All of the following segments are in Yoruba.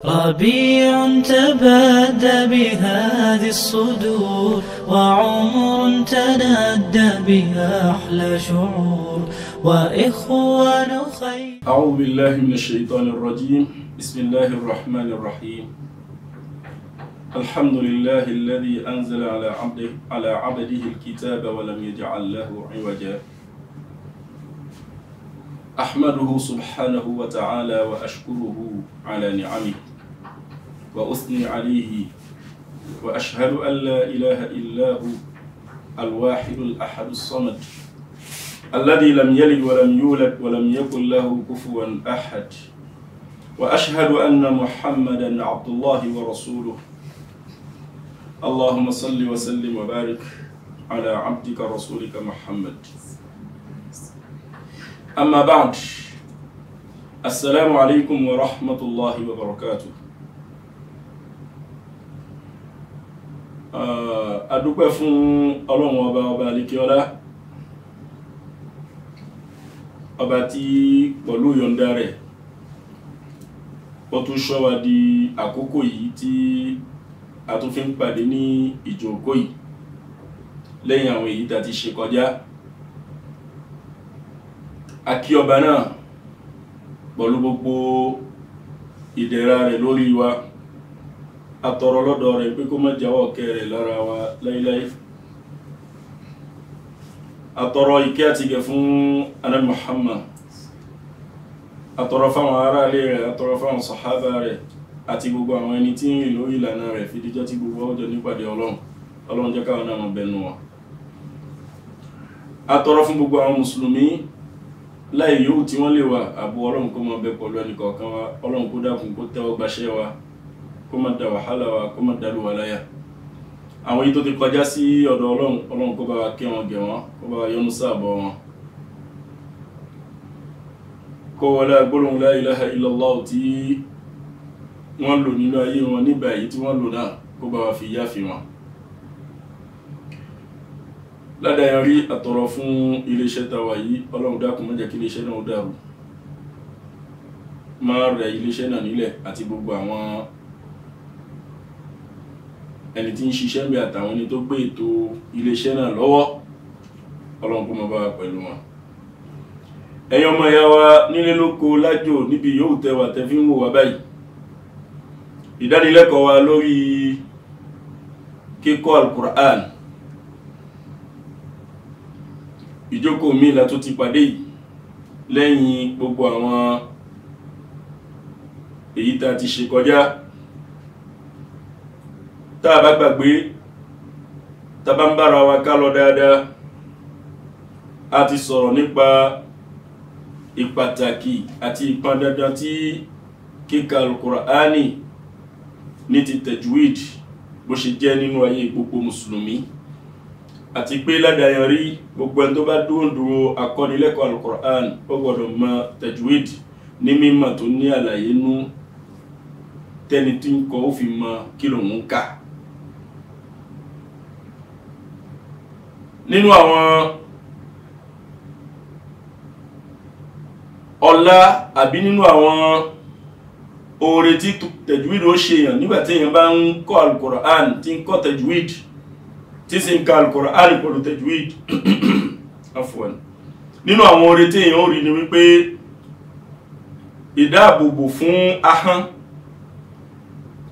ربيع تبادى بهذه الصدور وعمر تنادى بها أحلى شعور وإخوان خير. أعوذ بالله من الشيطان الرجيم. بسم الله الرحمن الرحيم. الحمد لله الذي أنزل على عبده الكتاب ولم يجعل له عوجا. أحمده سبحانه وتعالى وأشكره على نعمه وأثني عليه وأشهد أن لا إله إلا هو الواحد الأحد الصمد الذي لم يلد ولم يولد ولم يكن له كفوا أحد وأشهد أن محمدا عبد الله ورسوله. اللهم صل وسلم وبارك على عبدك رسولك محمد. أما بعد، السلام عليكم ورحمة الله وبركاته. adúpẹ́ fún Ọlọ́run ọba alikiola, ọba tí pẹ̀lú yọ̀ǹda rẹ̀ ó tún ṣọ́ wa di àkókò yìí tí a tún fi ń pàdé ní ìjókòó yìí lẹ́yìn àwọn èyí tá ti ṣe kọjá. A kí ọba náà pẹ̀lú gbogbo ìdẹ̀ra rẹ̀ lórí wa, atọrọ lọ́dọ̀ rẹ̀ pé kó má jáwọ́ kẹrẹ̀ lára wa láíláí. Atọrọ ìkẹ́ àti ìgẹ̀ fún Ànábì Muhammad, atọrọ fáwọn ará ilé rẹ̀, atọrọ fáwọn sàhábà rẹ̀ àti gbogbo àwọn ẹni tí ń rìn lórí ìlànà rẹ̀ fi díjọ́ tí gbogbo ọjọ́ nípàdé Ọlọ́run jẹ́ káwọn náà mọ̀ bẹnu wọn. Atọrọ fún gbogbo àwọn mùsùlùmí láì yóò tí wọ́n lè wà, àbú Ọlọ́run kó má bẹ pẹ̀lú ẹnìkọ̀ọ̀kan wa. Ọlọ́run kó dákun kó tẹ́wọ́ gbaṣẹ́ wa, kó má dá wàhálà wa, kó má dálù wa láyà. Àwọn yìí tó ti kọjá sí ọ̀dọ̀ Ọlọ́run kó bá wa kẹ́ wọn, gẹ̀ wọ́n, kó bá wa yọ́nú sáàbọ̀ wọn. Kó wọlé gbólóhùn la ilaha illallah tí wọ́n lò nínú ayé wọn nígbà yìí tí wọ́n lò náà, kó bá wa fi yáfi wọn. Ládàá rí àtọrọ fún iléeṣẹ́ tàwa yìí, Ọlọ́run dákun má jẹ́ kí iléeṣẹ́ náà dàrú. Má rẹ̀ iléeṣẹ́ náà nílẹ̀ àti gbogbo àwọn ẹni tí ń ṣiṣẹ́ bí àtàwọn ẹni tó gbé ètò iléeṣẹ́ náà lọ́wọ́. Ọlọ́run kó má bá wa pẹ̀lú wọn. Ẹ̀yin ọmọ ìyá wa nílé lóko lájò níbi yóò tẹwà tẹ́ fi ń wò wá báyìí. Ìdánilẹ́kọ̀ọ́ wa lórí kíkọ́ Al-Qur'an. Ìjókòó mi la tó ti pàdé yìí lẹ́yìn gbogbo àwọn èyí tá ti ṣe kọjá. Tá a bá gbàgbé, tá bá ń bára wa ká lọ dáadáa, a ti sọ̀rọ̀ nípa ìpàtàkì àti ìpọn dandan tí kíkà Al-Qur'ani ní ti tajwid bó ṣe jẹ́ nínú ayé gbogbo mùsùlùmí, àti pé ládàáyàn rí gbogbo ẹni tó bá dúró akọ́nilẹ́kọ̀ọ́ Al-Qur'an ó gbọ́dọ̀ mọ̀ tajwid ní mímọ̀ tó ní àlàyé nú, tẹ́ni tí ń kọ ó fi mọ̀ kí lòun ń kà. Nínú àwọn ọlá àbí nínú àwọn oore tí tajwid ó ṣe yàn nígbàtí èèyàn bá ń kọ́ Al-Qur'an, tí ń kọ́ tajwid, tí sì ń ka Al-Qur'an pẹ̀lú tajwid afwan. Nínú àwọn oore tí èèyàn ó rí ni wípé ìdáàbòbò fún ahọ́n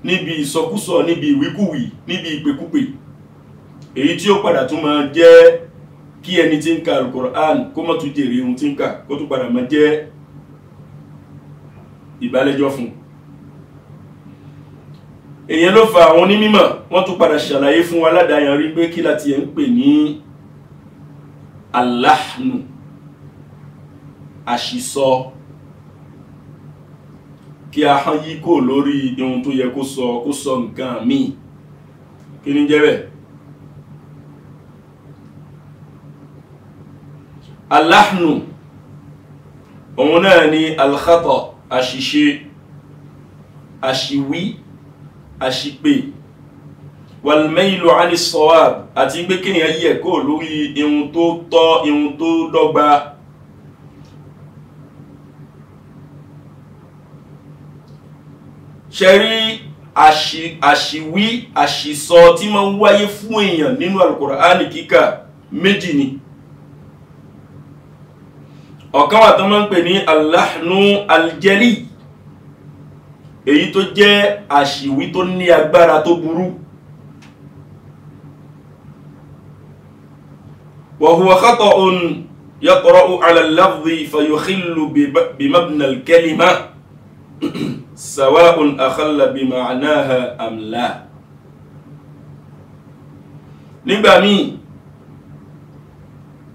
níbi ìsọkúsọ, níbi ìwíkúwì, níbi ìpèkúpè, èyí tí ó padà tún máa jẹ́ kí ẹni tí ń ka Al-Qur'an kó má tún jèrè ohun tí ń kà, kó tún padà máa jẹ́ ìbálẹ́jọ́ fún. Èyàn ló fa àwọn onímọ̀ wọ́n tún padà ṣàlàyé fún wa ládàáyàn rí pé kí láti ẹ̀ ń pè ní al-lahnu, àṣìsọ, kí ahọ́n yí kò lórí ohun tó yẹ kó sọ nǹkan míì. Kí ni jẹ́ bẹ́ẹ̀? Al-lahnu òun náà ni al-khata, àṣìṣe, àṣìwí, àṣìpè, wal-maylu 'ani s-sawab, àti pé kéèyàn yẹ̀ kó lórí ihun tó tọ́, ihun tó dọ́gba. ṣẹ́rí àṣìwí àṣìsọ tí máa ń wáyé fún èèyàn nínú Al-Qur'ani kíkà méjì ni. ọ̀kan wà tó máa ń pè ní al-lahnu al-jali, èyí tó jẹ́ àṣìwí tó ní agbára tó burú. wa huwa khata'un yaqra'u 'ala al-lafzi fayukhillu bi mabna al-kalima sawa'un akhalla bi ma'naha am la. nígbà míì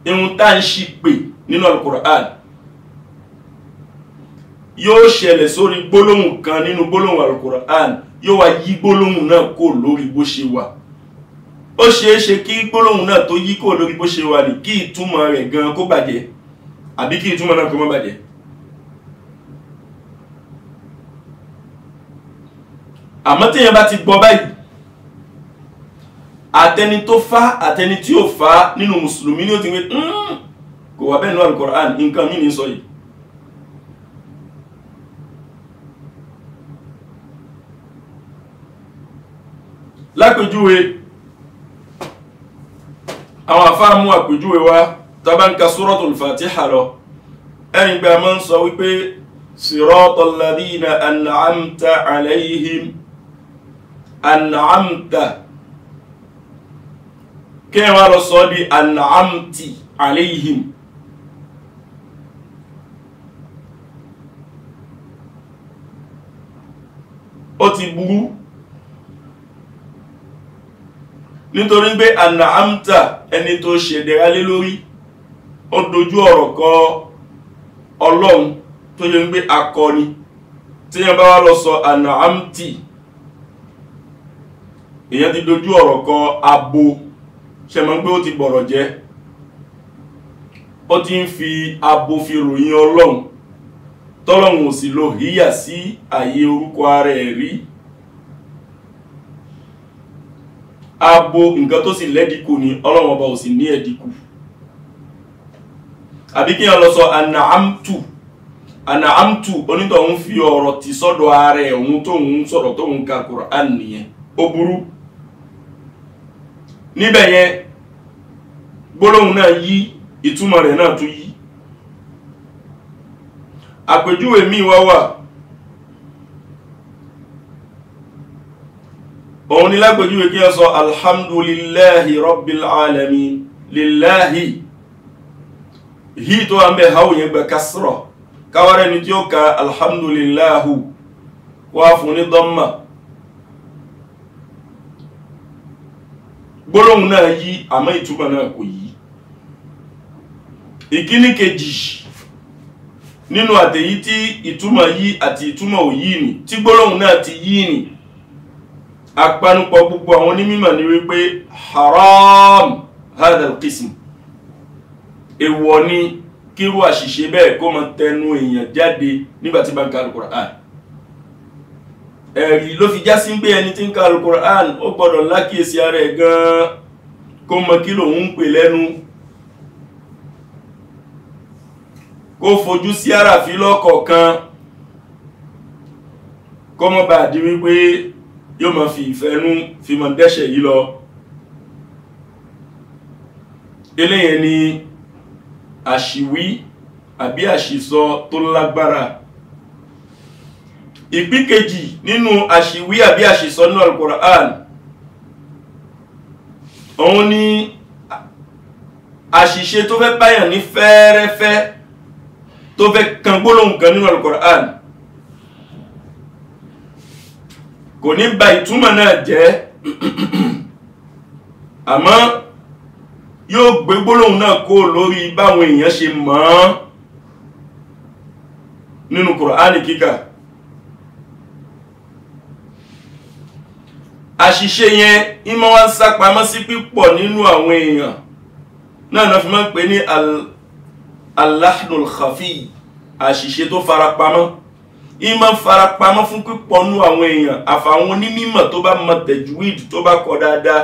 ihun tá ń ṣì pè nínú Al-Qur'an yóò ṣẹlẹ̀ sórí gbólóhùn kan nínú gbólóhùn Al-Qur'an, yóò wá yí gbólóhùn náà kó lórí bó ṣe wà. ó ṣeé ṣe kí gbólóhùn náà tó yí kó lórí bó ṣe wà ní kí ìtumọ̀ rẹ̀ gan kó bàjẹ́, àbí kí ìtumọ̀ náà kó má bàjẹ́. àmọ́ tí èèyàn bá ti gbọ́ báyìí, àtẹni tó fà àtẹni tí ò fà nínú mùsùlùmí ni ó ti wé kò wà bẹ́ẹ̀ nínú Al-Qur'an, nǹkan mí ní sọ yìí. lápèjúwe, àwọn àfáà mú àpèjúwe wá tàbá ń ka Suratul Fatiha lọ, ẹni gbà máa ń sọ wípé siratal ladina an'amta alayhim, an'amta kí ẹ wá lọ sọ di an'amti alayhim. ó ti burú, nítorí pé an'amta ẹni tó ṣèdẹ̀ra lé lórí, ó dojú ọ̀rọ̀ kọ Ọlọ́run tó yẹ pé akọni. tí yẹn bá wá lọ sọ an'amti, èyàn ti dojú ọ̀rọ̀ kọ abo, ṣe mọ̀ pé ó ti bọ̀rọ̀ jẹ́, ó ti ń fi abo fi ròyìn Ọlọ́run, tọ́lọ́run ò sì lo híyà sí àyè orúkọ ara ẹ̀ rí. abo nǹkan tó sì lẹ́dìkù ni, Ọlọ́run ọba ò sì ní ẹ̀dìkù. àbí kí yẹn lọ sọ an'amtu, an'amtu onítọ̀hún fi ọ̀rọ̀ ti sọ́dọ̀ ara ẹ̀, òun tóun sọ̀rọ̀ tóun ka Qur'an nìyẹn, ó burú. níbẹ̀ yẹn gbólóhùn náà yí, ìtumọ̀ rẹ̀ náà tún yí. àpèjúwe míì wá wà, òun ni lápèjúwe kí ẹ sọ alhamdulillahi rabbil alamin, lillahi, hí tó wà ń bẹ háwù yẹn gbẹ kasra, káwárẹ́ ni tí ó ka alhamdulillahu wá fún ní dhamma. gbólóhùn náà yí, àmọ́ ìtumọ̀ náà kò yí. ìkíní kejì nínú àtèyí tí ìtumọ̀ yí àti ìtumọ̀ ò yí ni, tí gbólóhùn náà ti yí ni, àpanupọ̀ gbogbo àwọn onímọ̀ ni wípé haram hadha al-qism, èwọ̀ ni kírú àṣìṣe bẹ́ẹ̀ kó máa tẹnu èèyàn jáde nígbàtí bá ń ka Al-Qur'an. ẹ̀rí ló fi já sí pé ẹni tí ń ka Al-Qur'an ó gbọ́dọ̀ lákìísí ara ẹ̀ gan-an, kó mọ kí lòun ń pè lẹ́nu, kó fojú sí àràfí lọ́kọ̀ọ̀kan, kó mọ́ bá di wípé yóò máa fi ìfẹ́nú fi mọ̀ dẹ́ṣẹ̀ yìí lọ. eléyẹn ni àṣìwí àbí àṣìsọ tó lágbára. ìpín kejì nínú àṣìwí àbí àṣìsọ nínú Al-Qur'an, òun ni àṣìṣe tó fẹ́ báyàn ní fẹ́ẹ́rẹ́fẹ́, tó fẹ́ kan gbólóhùn kan nínú Al-Qur'an, kò ní ba ìtumọ̀ náà jẹ́, àmọ́ yóò gbé gbólóhùn náà kó lórí báwọn èèyàn ṣe mọ̀ ọ́n nínú Kùránì kíkà. àṣìṣe yẹn ìmọ̀ wá ń sápamọ́ sí pípọ̀ nínú àwọn èèyàn náà náà fi máa ń pè ní al-lahnul khafi, àṣìṣe tó farapamọ́. ìmọ̀ farapamọ́ fún pípọ̀ nínú àwọn èèyàn, àfàwọn onímọ̀ tó bá mọ̀ tajwid tó bá kọ dáadáa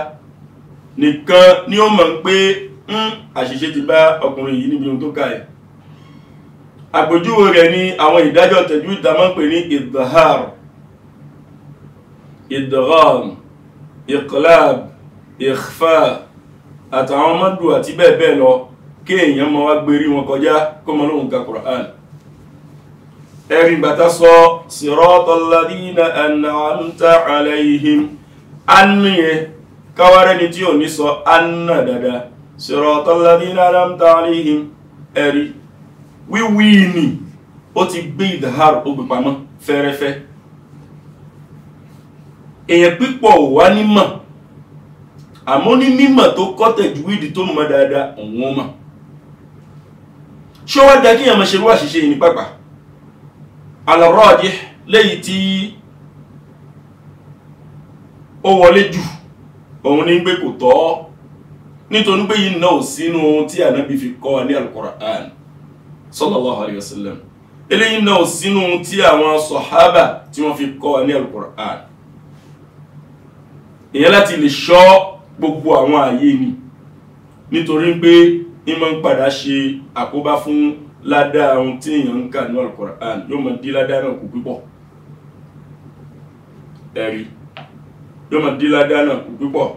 nìkan ni ó mọ̀ pé àṣìṣe ti bá ọkùnrin yìí níbi ohun tó kà ẹ̀. àpèjúwe rẹ̀ ni àwọn ìdájọ́ tajwid tá máa ń pè ní idhar. idgham, iqlab, ikhfa àtàwọn mọ́dù àti bẹ́ẹ̀ bẹ́ẹ̀ lọ kí èèyàn mọ́ wá gbérí wọn kọjá kó mọ́ lóhun ka Qur'an. ẹ̀rí bàtà sọ siratal ladina an'amta alayhim anìyẹn káwárẹ́ ni tí ò ní sọ anà dada siratal ladina an'amta alayhim ẹ̀rí wíwí ni ó ti gbé ìdáhàr ó gbé pamọ́ fẹ́rẹ́fẹ́. èèyàn pípọ̀ wá nímọ̀ àmọ́ ní mímọ̀ tó kọ́ tajwid tó mọ̀ dáadáa òun ó mọ̀. ṣé wá dá kí èèyàn máa ṣe irú àṣìṣe yìí ní pàpà ala rajih lẹ́yìn tí ó wọlé jù òun ní pé kò tọ́ nítorí pé yìí náà sínú tí Ànábì fi kọ́ ní al-Qur'an sallallahu alayhi wa sallam eléyìí náà sínú tí àwọn sọ̀hábà tí wọ́n fi kọ́ ní al-Qur'an. èyàn láti lè ṣọ́ gbogbo àwọn ààyè ni nítorí pé ìmọ̀ ń padà ṣe àkóbá fún ládá ohun tí èyàn ń kà ní al-Qur'an yóò mọ̀ dí ládá náà kù púpọ̀. ẹ̀rí yóò mọ̀ dí ládá náà kù púpọ̀.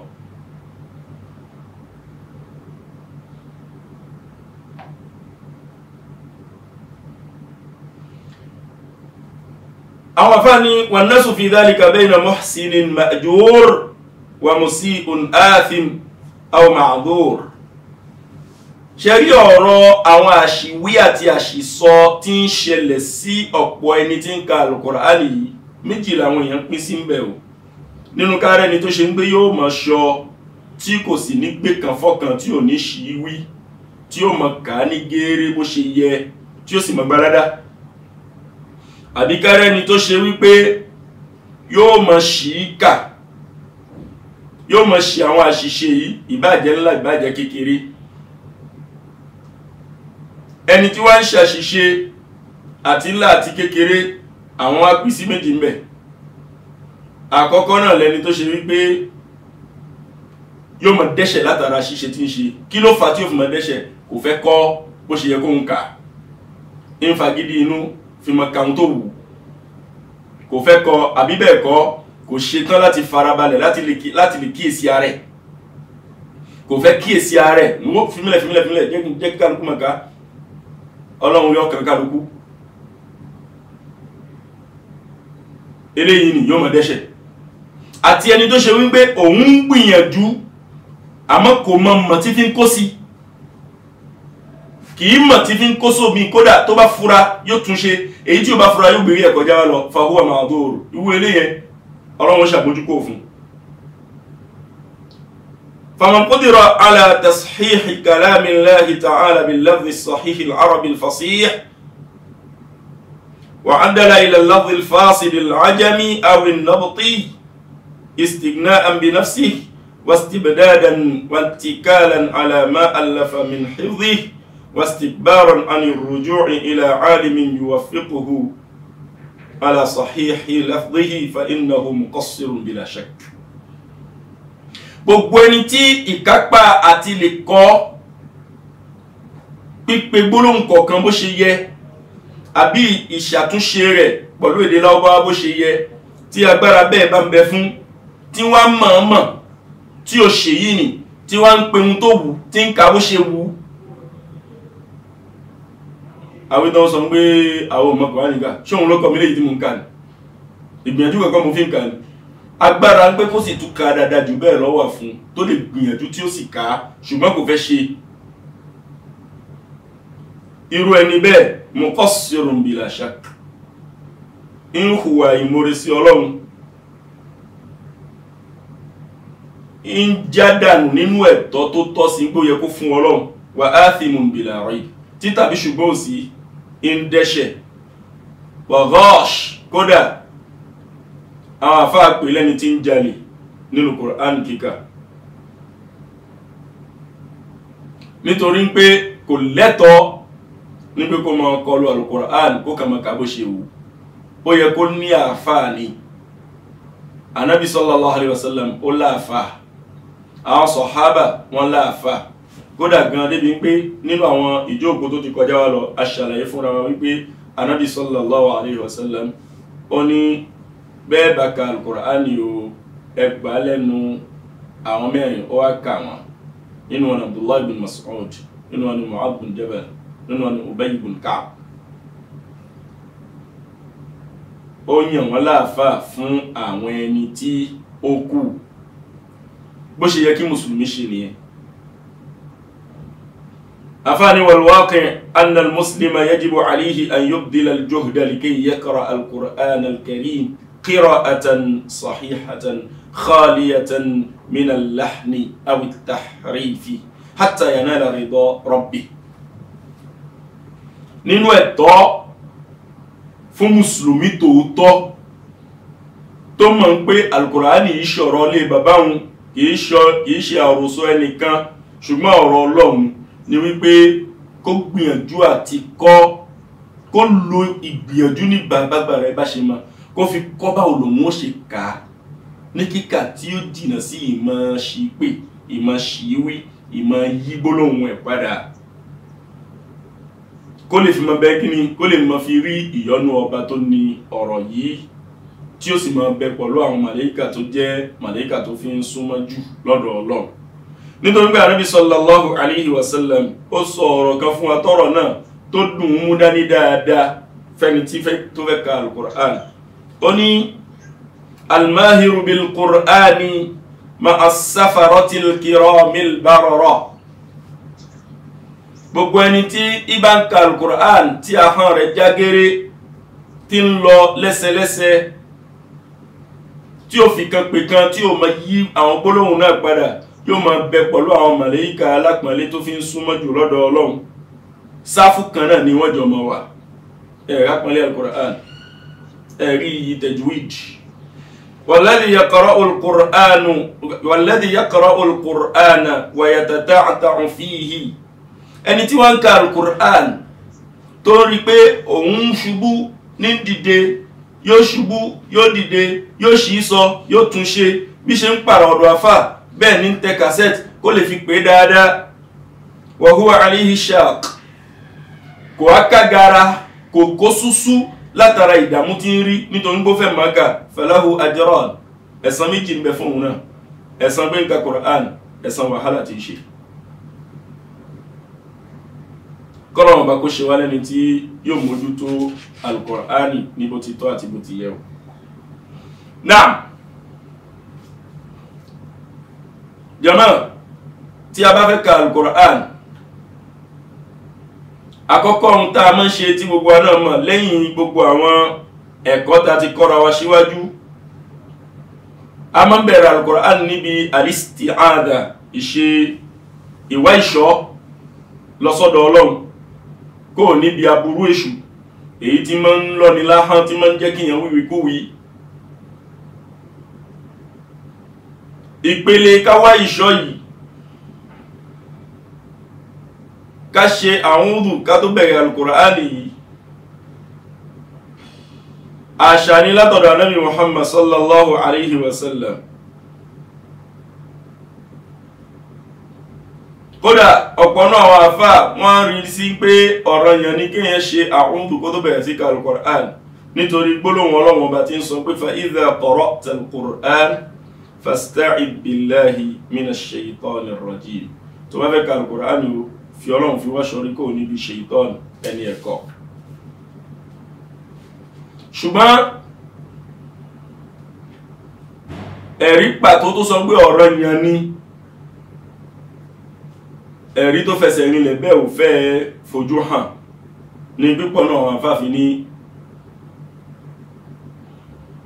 àwọn afáàní wan nasu fi dhalika bayna muhsinin ma'jur wa musi'un athim aw ma'dhur. ṣe rí ọ̀rọ̀ àwọn àṣìwí àti àṣìsọ tí ń ṣẹlẹ̀ sí ọ̀pọ̀ ẹni tí ń ka al-Qur'ani yìí méjì làwọn èèyàn pín sí ń bẹ̀ o. nínú kárẹ́ ni tó ṣe ń gbé yóò mọ̀ ṣọ tí kò sì ní gbé kan fọ́kan tí ò ní ṣì wí tí ó mọ̀ ká ní gééré bó ṣe yẹ tí ó sì mọ̀ gbáládá. àbí kárẹ́ ni tó ṣe wípé yóò mọ̀ ṣì kà yóò mọ̀ ṣì àwọn àṣìṣe yìí ìbàjẹ́ ńlá ìbàjẹ́ kékeré. ẹni tí wọ́n ń ṣe àṣìṣe àti ńlá àti kékeré àwọn á pín sí méjì ńbẹ̀. àkọ́kọ́ náà lẹni tó ṣe wípé yóò mọ̀ dẹ́ṣẹ̀ látara ṣíṣe tí ń ṣe. kí ló fà tí ó fi mọ̀ dẹ́ṣẹ̀? kò fẹ́ kọ́ bó ṣe yẹ kó ń kà ń fagídí inú fi mọ̀ kàún tó wù kò fẹ́ kọ́ àbí bẹ́ẹ̀ kọ́ kò ṣe tán láti farabalẹ̀ láti lè kíyèsí ara ẹ̀ kò fẹ́ kíyèsí ara ẹ̀ ní wọ́n fímílẹ̀ jẹ́ kí kálukú mọ̀ ká ọlọ́run yọ kàn kálukú. eléyìí ni yóò mọ̀ dẹ́ṣẹ̀. àti ẹni tó ṣe wípé òun ń gbìyànjú àmọ́ kò mọ̀ tí fi ń kó sí kì í mọ̀ tí fi ń kó sómi kódà tó bá fura yóò tún ṣe èyí tí ó bá fura yóò gbèrè ẹ̀kọ́ jáwá lọ fahuwa ma'dhur. ìwé eléyẹn ọlọ́run ṣàbójúkò fún. faman qudira ala tashihi kalamillahi ta'ala bil-lafzi as-sahihi al-arabi al-fasih wa addala ila al-lafzi al-fasid al-ajami aw an-nabti istighna'an bi nafsihi wastibdadan wa ittikalan ala ma allafa min hifdhihi واستكبارا عن الرجوع إلى عالم يوفقه على صحيح لفظه فإنه مقصر بلا شك. gbogbo ẹni tí ìkápá àti lè kọ́ pípe gbólóhùn kọ̀ọ̀kan bó ṣe yẹ àbí ìṣàtúnṣe rẹ̀ pẹ̀lú èdè Lárúbáwá bó ṣe yẹ tí agbára bẹ́ẹ̀ bá ń bẹ fún tí wọ́n mọ̀ tí ó ṣe yìí ni tí wọ́n ń pe ohun tó wù tí ń ka bó ṣe wù. àwọn ìdánwò sọ pé àwọn ọmọ Kùránì nìkan ṣé òun ló kọ́ mi léyìí tí mo ń kà ní ìgbìyànjú kankan mo fi ń kà ní agbára pé kó sì tún ka dáadáa jù bẹ́ẹ̀ lọ́wọ́ fún tó lè gbìyànjú tí ó sì ká ṣùgbọ́n kò fẹ́ ṣe. irú ẹni bẹ́ẹ̀ muqassirun bila shak ń hùwà ìmoore sí Ọlọ́run ń jádànù nínú ẹ̀tọ́ tó tọ́ sí pé ó yẹ kó fún Ọlọ́run wa athimun bila raib títàbí ṣùgbọ́n òsì ń dẹ́ṣẹ̀ wa ghash kódà àwọn àfáà pè lẹ́ni tí ń jalè nínú Qur'an kíkà nítorí pé kò lẹ́tọ̀ọ́ ní pé kó máa kọlu al-Qur'an kó kà máa kà bó ṣe wù ó yẹ kó ní àfáà ni. Ànábì sallallahu alaihi wasallam ó láàfáà àwọn sọ̀hábà wọn láàfáà kódà gan débi pé nínú àwọn ìjókòó tó ti kọjá wá lọ aṣàlàyé fúnra wa wípé Ànábì sallallahu alaihi wasallam ó ní bẹ́ẹ̀ bá ka al-Qur'ani o ẹgbàá lẹ́nu àwọn mẹ́rin ó wá kà wọ́n. Nínú wọn Abdullah ibn Mas'ud, nínú wọn Mu'adh bin Jabal, nínú wọn Ubay ibn Ka'b. Ó yàn wọ́n láàfáà fún àwọn ẹni tí ó kù bó ṣe yẹ kí mùsùlùmí ṣe nìyẹn. Afani wal waqi' anna al muslima yajibu alayhi an yubdila al juhda likay yaqra al Qur'an al karim qira'atan sahihatan khaliyatan min al lahni aw al tahrifi hatta yanala ridha rabbih. Nínú ẹ̀tọ́ fún mùsùlùmí tòótọ́ tó mọ̀ pé al-Qur'ani ìṣọ̀rọ̀ lé bàbá wọn kìí ṣe àròsọ ẹnìkan ṣùgbọ́n ọ̀rọ̀ Ọlọ́run ni wípé kó gbìyànjú àti kó lo ìgbìyànjú ní gbàgbàgbà rẹ̀ bá ṣe mọ́ kó fi kọ́ báwo lòun ó ṣe kà á ní kíkà tí ó jìnà sí ìmọ̀ ṣípè ìmọ̀ ṣíwí ìmọ̀ yí gbólóhùn ẹ̀ padà kó lè fi mọ bẹ́ kíní kó lè mọ fi rí ìyọ́nú ọba tó ní ọ̀rọ̀ yìí tí ó sì mọ bẹ pẹ̀lú àwọn màlẹ́kà tó jẹ́ màlẹ́kà tó fi ń súnmọ́ jù lọ́dọ̀ Ọlọ́run. Nítorí pé Ànábì sallallahu alayhi wa sallam ó sọ ọ̀rọ̀ kan fún wa tọ́rọ̀ náà tó dùn mú dání dáadáa fẹ́ni tí tó fẹ́ ka al-Qur'an. Ó ní al-mahiru bil-Qur'ani ma'a as-safaratil kiramil barara. Gbogbo ẹni tí ìbá ń ka al-Qur'an tí ahọ́n rẹ̀ jágéré tí ń lọ lẹ́sẹlẹ́sẹ tí ó fi kan pè kan tí ó ma yí àwọn gbólóhùn náà padà yóò ma bẹ pẹ̀lú àwọn màlẹ́kà alápọ̀nlé tó fi ń súnmọ́ jù lọ́dọ̀ Ọlọ́run. Sáfù kan náà ni wọ́n jọ mọ́ wà. Ẹ̀rí àpọ́nlé al-Qur'an, ẹ̀rí yìí tajwid. Walladhi yaqra'u al-Qur'ana wa yatata'ta'u fihi. Ẹni tí wọ́n ń ka al-Qur'an tó rí pé òun ṣubú ní dìde yóò ṣubú yóò dìde yóò ṣì sọ yóò tún ṣe bí ṣe ń pààrọ̀ ọ̀dọ̀ àfà bẹ́ẹ̀ ní tẹ cassette kó lè fi pè dáadáa. Wa huwa alayhi shaq, kò á kágara kò kó súsú látara ìdààmú tí ń rí nítorí bó fẹ́ maka falahu ajran, ẹ̀san méjì ń bẹ fún òun náà, ẹ̀san pé ń ka Qur'an, ẹ̀san wàhálà tí ń ṣe. Kọ́lọ̀ ọba kó ṣe wá lẹ́ni tí yóò mójútó al-Qur'ani ní bó ti tọ́ àti bó ti yẹ o. Náà jàmáà, tí a bá fẹ́ ka al-Qur'an, àkọ́kọ́ ohun tá a máa ń ṣe tí gbogbo wa náà mọ̀ lẹ́yìn gbogbo àwọn ẹ̀kọ́ tá ti kọ́ra wa síwájú, a máa ń bẹ̀rẹ̀ al-Qur'an níbi al-isti'adha, ìṣe ìwá ìṣọ́ lọ́sọ́dọ̀ Ọlọ́run kó níbi aburú èṣù èyí tí máa ń lọ́ni láhán tí máa ń jẹ́ kíyàn wíwí kó wí. Ìpele káwá ìṣọ́ yìí ká ṣe a'udhu ká tó bẹ̀rẹ̀ al-Qur'ani yìí àṣà ni látọ̀dọ̀ Ànábì Muhammad sallallahu alayhi wa sallam. Kódà ọ̀pọ̀ náà àwọn àfà wọ́n rí sí pé ọ̀ranyàn ní kéèyàn ṣe a'udhu kó tó bẹ̀rẹ̀ sí ka al-Qur'an nítorí gbólóhùn Ọlọ́run ọba tí ń sọ pé fa idha qara'ta al-Qur'an fasta'id billahi minash shaytanir rajim. Tó bá fẹ́ ka al-Qur'an o fi Ọlọ́run fi wá ṣọ́rí kò níbi ṣaitan ẹni ẹ̀kọ́. Ṣùgbọ́n ẹ̀rí pàtó tó sọ pé ọ̀ranyàn ni, ẹ̀rí tó fẹsẹ̀ rinlẹ̀ bẹ́ẹ̀ ò fẹ́ fojú hàn ní pípọ̀ náà wọn àfáàfin ní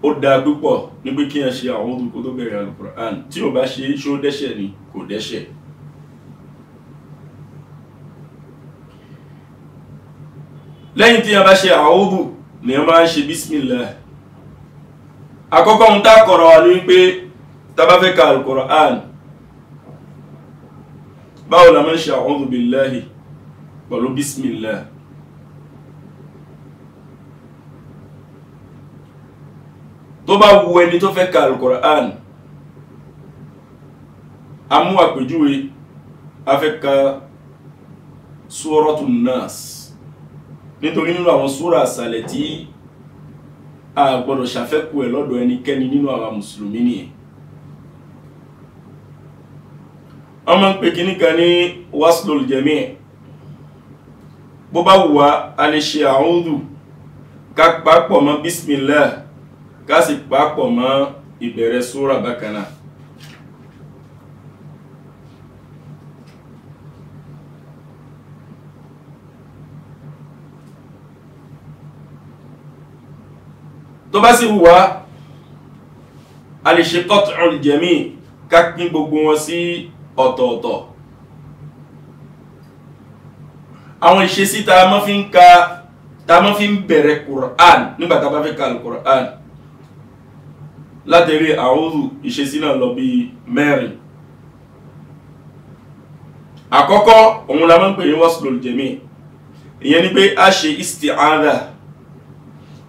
ó dá púpọ̀ ní pé kí ẹ ṣe àwọn olùkó tó bẹ̀rẹ̀ al-Qur'an tí ó bá ṣe ṣó dẹ́ṣẹ̀ ni kò dẹ́ṣẹ̀. Lẹ́yìn tí a bá ṣe a'udhu ni a máa ń ṣe bismillah. Àkọ́kọ́ ohun tá kọ̀rọ̀ wà ní wípé tá bá fẹ́ ka al-Qur'an báwo la máa ń ṣe a'udhu billahi pẹ̀lú bismillah. Tó bá wu ẹni tó fẹ́ ka al-Qur'an, a mú àpèjúwe a fẹ́ ka Suratun Nas nítorí nínú àwọn súra àsàlẹ̀ tí a gbọ́dọ̀ ṣàfẹ́kù ẹ̀ lọ́dọ̀ ẹnikẹ́ni nínú àwọn mùsùlùmí nìyẹn. wọ́n máa ń pè kíní kan ní waslul jami' bó bá wù wá a lè ṣe a'udhu ká papọ̀ mọ́ bismillah ká sì papọ̀ mọ́ ìbẹ̀rẹ̀ súra bákan náà. tó bá sì wù wá a lè ṣe qat'ul jami' ká pín gbogbo wọn sí ọ̀tọ̀ọ̀tọ̀. àwọn ìṣesí tá a máa fi ń bẹ̀rẹ̀ Qur'an nígbà tá a bá fẹ́ ka al-Qur'an látẹ̀rí a'udhu ìṣesí náà lọ bí 4. àkọ́kọ́ òun la máa ń pè ní waslul jami', ìyẹn ni pé a ṣe isti'adha,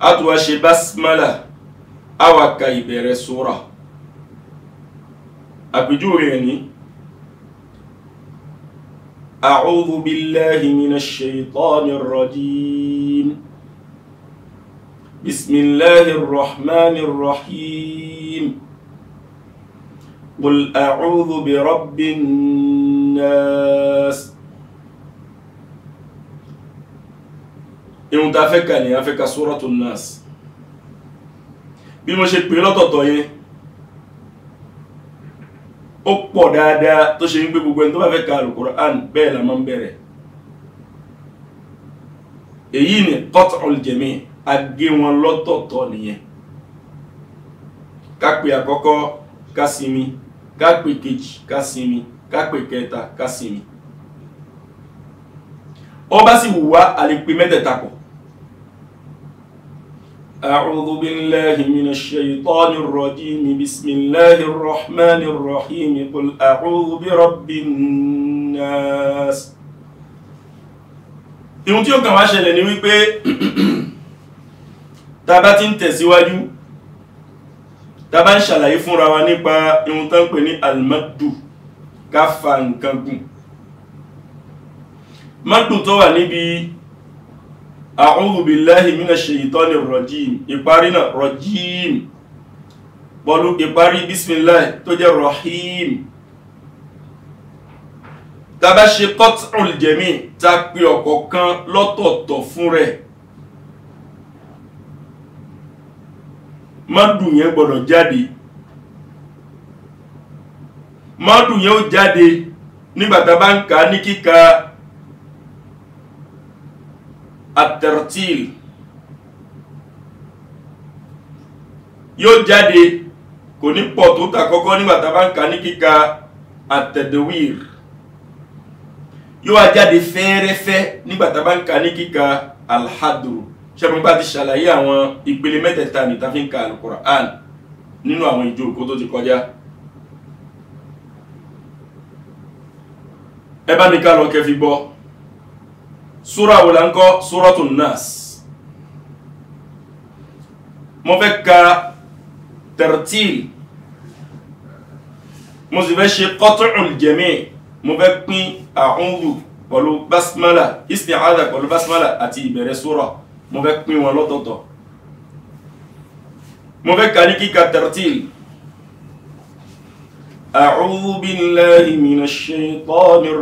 a tún wá ṣe basmala, a wá ka ìbẹ̀rẹ̀ súra. àpèjúwe rẹ̀ ní a'udhu billahi minash shaytanir rajim, bismillahir rahmanir rahim, qul a'udhu bi rabbin nas. ìhun ta fẹ́ ka ní a fẹ́ ka Suratul Nas. bí mo ṣe pè lọ́tọ̀ọ̀tọ̀ yẹn ó pọ̀ dáadáa tó ṣe ń gbé gbogbo ẹni tó bá fẹ́ ka al-Qur'an bẹ́ẹ̀ la máa ń bẹ̀rẹ̀. èyí ni qat'ul jami' agé wọn lọ́tọ̀ọ̀tọ̀ nìyẹn. ká pè àkọ́kọ́ ká sinmi, ká pè kejì ká sinmi, ká pè kẹta ká sinmi. ó bá sì wù wá a lè pè mẹ́tẹ̀ẹ̀ta pọ̀. أعوذ بالله من الشيطان الرجيم بسم الله الرحمن الرحيم قل أعوذ برب الناس. ìhun tí ó kàn wá ṣẹlẹ̀ ni wípé tá bá ti ń tẹ̀síwájú, tá bá ń ṣàlàyé fúnra wa nípa ìhun tán pè ní al-maddu, ká fa nǹkan gùn. maddu tó wà níbi a'udhu billahi minash shaytanir rajim, ìparí náà rajim pọ̀lú ìparí bismillah tó jẹ́ rahim. tá bá ṣe qat'ul jami' tá pé ọ̀kọ̀ọ̀kan lọ́tọ̀ọ̀tọ̀ fún rẹ̀, mádù yẹn gbọ́dọ̀ jáde. mádù yẹn ó jáde nígbà tá bá ń kà ní kíkà at-tartil, yóò jáde kò ní pọ̀ tó ta kọ́kọ́ nígbà tá bá ń kà ní kíkà at-tadwir, yóò wá jáde fẹ́ẹ́rẹ́fẹ́ nígbà tá bá ń kà ní kíkà al-hadru. ṣẹ́gun bá ti ṣàlàyé àwọn ìpele mẹ́tẹ̀ẹ̀ta ní tá fi ń ka al-Qur'an nínú àwọn ìjókòó tó ti kọjá. ẹ bá mi ká lọ kẹ́ fi gbọ́. súra wo la ń kọ́? Suratul Nas. mo fẹ́ ka tartil, mo sì fẹ́ ṣe qat'ul jami', mo fẹ́ pín a'udhu pẹ̀lú basmala, isti'adha pẹ̀lú basmala àti ìbẹ̀rẹ̀ súra, mo fẹ́ pín wọn lọ́tọ̀ọ̀tọ̀. mo fẹ́ ka ní kíkà tartil. a'udhu billahi minash shaytanir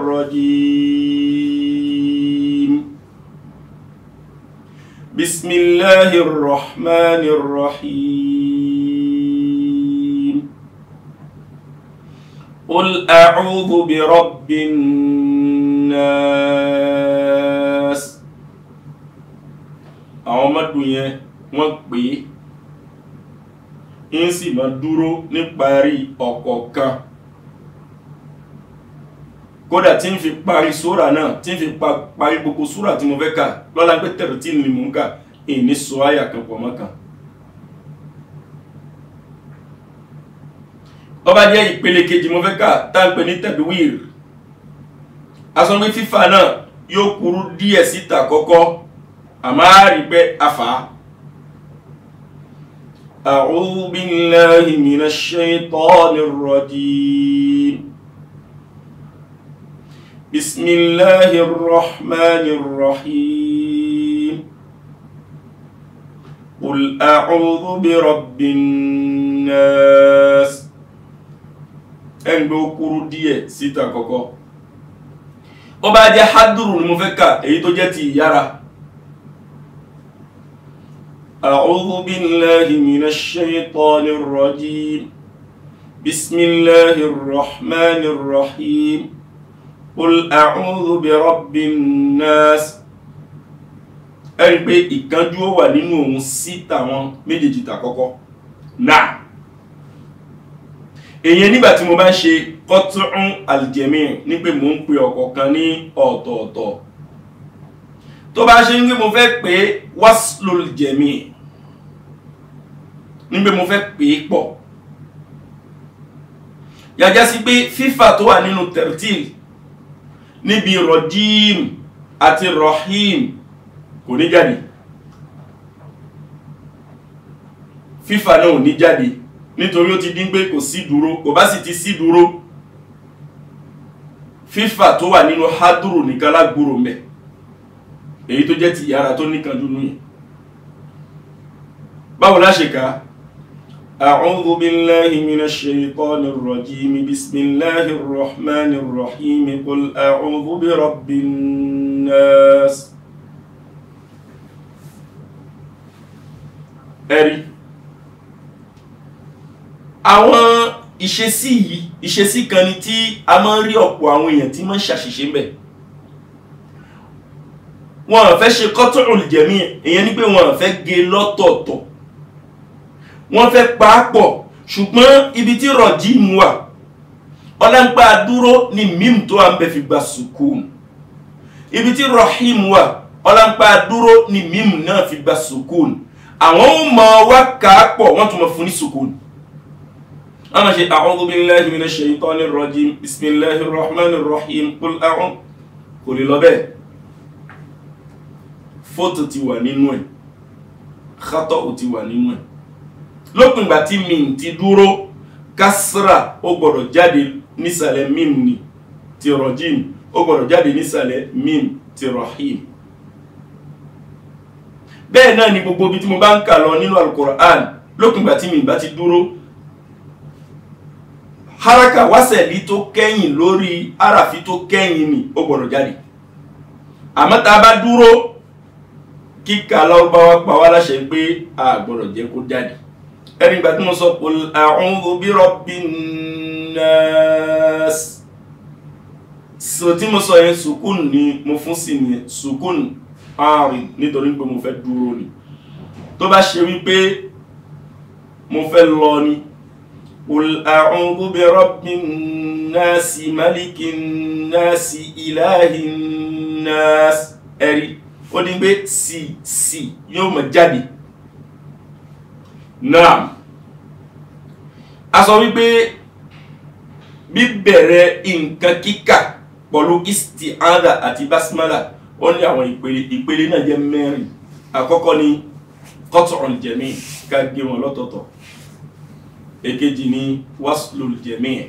rajim, bismillahir rahmanir rahim, qul a'udhu bi rabbin nas. àwọn mọ́dù yẹn wọ́n pè é ń sì máa dúró níparí ọ̀kọ̀ọ̀kan. kódà tí ń fi parí súra náà, tí ń fi parí gbogbo súra tí mo fẹ́ kà lọ́la pé tartil ni mò ń kà, ìní sọ àyà kan pọ̀ mọ́ kan. ó bá jẹ́ ìpele kejì mo fẹ́ kà tá ń pè ní tadwir, aṣọ pé fífà náà yóò kúrú díẹ̀ síta kọ́kọ́, àmọ́ a rí pé afá. a'udhu billahi minash shaytanir rajim, bismillahir rahmanir rahim, qul a'udhu bi rabbin nas. ẹn gbé okuru díẹ̀ síta kọ́kọ́ ó bá jẹ́ haduru ni mo fẹ́ kà èyí tó jẹ́ ti ìyára a'udhu billahi minash shaytanir rajim bismillahir rahmanir rahim qul a'udhu bi rabbin nas ẹ̀rí pé ìkánjú ó wà nínú ohun síta wọn méjèèjì ta kọ́kọ́ náà èyàn nígbà tí mo bá ń ṣe qat'un al-jami' ní pé mo ń pe ọ̀kọ̀ọ̀kan ní ọ̀tọ̀ọ̀tọ̀ tó bá ṣe ń gbé mo fẹ́ pé waslul jami' ní pé mo fẹ́ pé pọ̀ yàjá sí pé fífà tó wà nínú tartil níbi rajim àti rahim kò ní jáde fífà náà ò ní jáde nítorí ó ti dín pé kò sí dúró kò bá sì ti sí dúró fífà tó wà nínú haduru nìkan lágbúrò mẹ́ èyí tó jẹ́ ti yára tó níkan dúnú yìí báwo la ṣe ká a'udhu billahi minash shaytanir rajim bismillahir rahmanir rahim qul a'udhu bi rabbin nas ẹ̀rí àwọn ìṣesí kan ni tí a máa ń rí ọ̀pọ̀ àwọn èèyàn tí máa ń ṣàṣìṣe ń bẹ̀ wọ́n fẹ́ ṣe qat'ul jami' èyàn ní pé wọ́n fẹ́ gé lọ́tọ̀ọ̀tọ̀ wọ́n fẹ́ pàápọ̀ ṣùgbọ́n ibi tí rajim wà ọlọ́npá dúró ní mím tó à ń bẹ̀ fi gba sukun ibi tí rahim wà ọlọ́npá dúró ní mím náà fi gba sukun àwọn ọmọ wa kàápọ̀ wọ́n tún mọ̀ fún ní sukun أنا شيء أعوذ بالله من الشيطان الرجيم بسم الله الرحمن الرحيم قل أعوذ قل الله به فوت تيوا nínú ẹ̀ خطأ تيوا nínú ẹ̀ lópin ìgbà tí mim ti dúró kasra ó gbọ́dọ̀ jáde nísàlẹ̀ mim ni ti rajim ó gbọ́dọ̀ jáde nísàlẹ̀ mim ti rahim bẹ́ẹ̀ náà ni gbogbo bí tí mo bá ń kà lọ nínú al-Qur'an lópin ìgbà tí mim bá ti dúró haraka wasẹ̀lí tó kẹ́yìn lórí arafi tó kẹ́yìn ni ó gbọ́dọ̀ jáde àmọ́ tá bá dúró kíkà Lárúbáwá pa wá láṣẹ pé a gbọ́dọ̀ jẹ́ kó jáde ẹni ìgbà tí mo sọ qul a'udhu bi rabbin nas so tí mo sọ yẹn sukun ni mo fún sí ni sukun ààrin nítorí pé mo fẹ́ dúró ni tó bá ṣe wípé mo fẹ́ lọ ni قل أعوذ برب الناس ملك الناس إله الناس ẹ̀rí ó ní pé sí yóò máa jáde náà a sọ wípé bíbẹ̀rẹ̀ nǹkan kíkà pẹ̀lú isti'adha àti basmala ó ní àwọn ìpele náà jẹ́ mẹ́rin àkọ́kọ́ ni qat'ul jami' ká gé wọn lọ́tọ̀ọ̀tọ̀ èkejì ni waslul jami'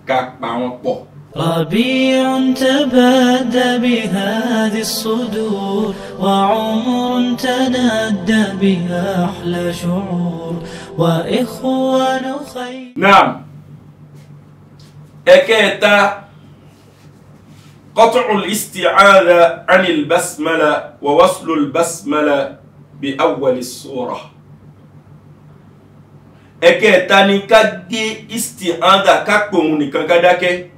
ká pa wọn pọ̀. ربيع تبادى بهذه الصدور وعمر تنادى بها أحلى شعور وإخوان خير. نعم إكيتا قطع الاستعاذة عن البسملة ووصل البسملة بأول السورة. إكيتا نكادي استعاذة كاكوموني كاكاداكي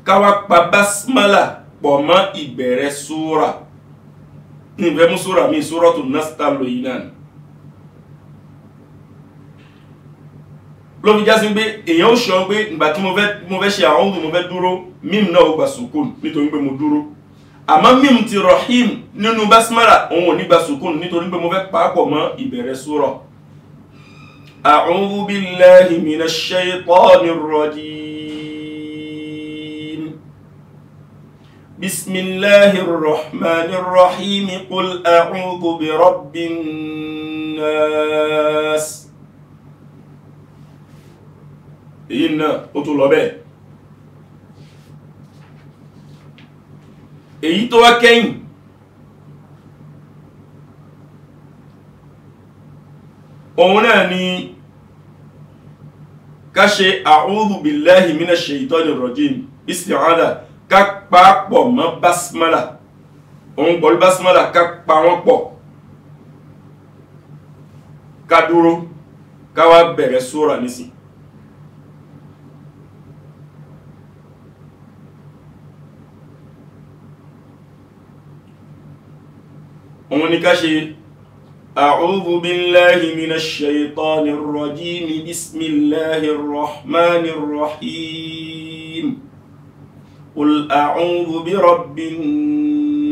káwá pa basmala pọ̀ mọ́ ìbẹ̀rẹ̀ súra níbẹ̀ mú súra mi Suratul Nas lò yìí náà ló fi já sí pé èyàn ó ṣọ́ pé ìgbà tí mo fẹ́ ṣe àwọn ohun mo fẹ́ dúró mím náà ó gba sùkún nítorí pé mo dúró àmọ́ mím ti rahim nínú basmala òun ò ní gba sùkún nítorí pé mo fẹ́ pàápọ̀ mọ́ ìbẹ̀rẹ̀ súra. A'udhu billahi minash shaytanir rajim. بسم الله الرحمن الرحيم قل أعوذ برب الناس إن أطلب èyí tó wá kẹ́yìn òun náà ni ká ṣe a'udhu billahi minash shaitanir rajim isti'adha ká pa pọ̀ mọ́ basmala òun pẹ̀lú basmala ká pa wọ́n pọ̀ ká dúró ká wá bẹ̀rẹ̀ súra nísìn. òun ni ká ṣe a'udhu billahi minash shaitanir rajim bismillahir rahmanir rahim qul a'udhu bi rabbin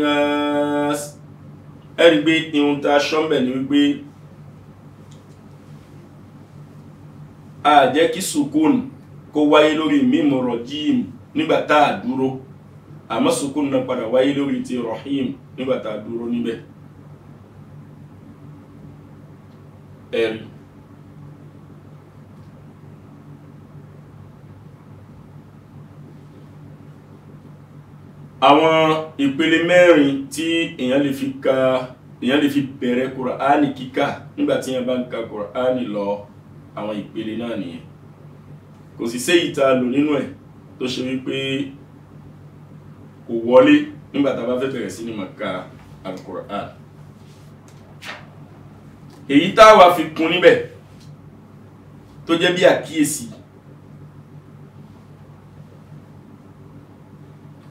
nas. ẹ̀rí pé ìhun ta ṣọ́mbẹ̀ ni wípé a jẹ́ kí sukun kó wáyé lórí mímú rajim nígbàtá àdúró àmọ́ sukun náà padà wáyé lórí ti rahim nígbàtá àdúró níbẹ̀. ẹ̀rí àwọn ìpele mẹ́rin tí èyàn lè fi bẹ̀rẹ̀ Kùránì kíkà nígbàtí èyàn bá ń ka Kùránì lọ, àwọn ìpele náà nìyẹn. kò sì sí ìta lò nínú ẹ̀ tó ṣe wípé kò wọlé nígbàtà bá fẹ́ bẹ̀rẹ̀ sí ní máa ka Al-Qur'an. èyí táwa fi kún níbẹ̀ tó jẹ́ bí àkíyèsí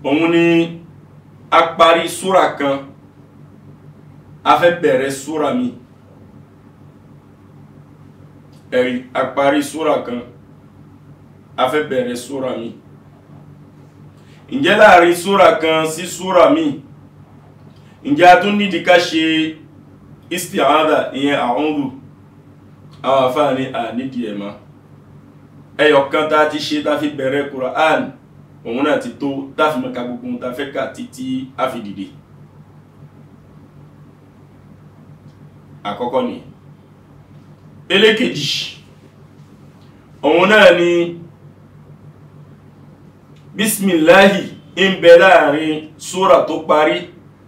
òun ni a parí súra kan a fẹ́ bẹ̀rẹ̀ súra mi. ẹ̀rí a parí súra kan a fẹ́ bẹ̀rẹ̀ súra mi. ǹjẹ́ láàrin súra kan sí súra mi ǹjẹ́ a tún nídìí ká ṣe isti'adha ìyẹn a'udhu? àwọn àfáà ní nídìí ẹ̀ mọ́. ẹyọ̀kan tá ti ṣe tá fi bẹ̀rẹ̀ Qur'an òun náà ti tó tá fi máa ka gbogbo tá fẹ́ kà títí a fi dìde. àkọ́kọ́ ni ẹlẹ́kejì òun náà ni bismillahi ń bẹ láàrin súra tó parí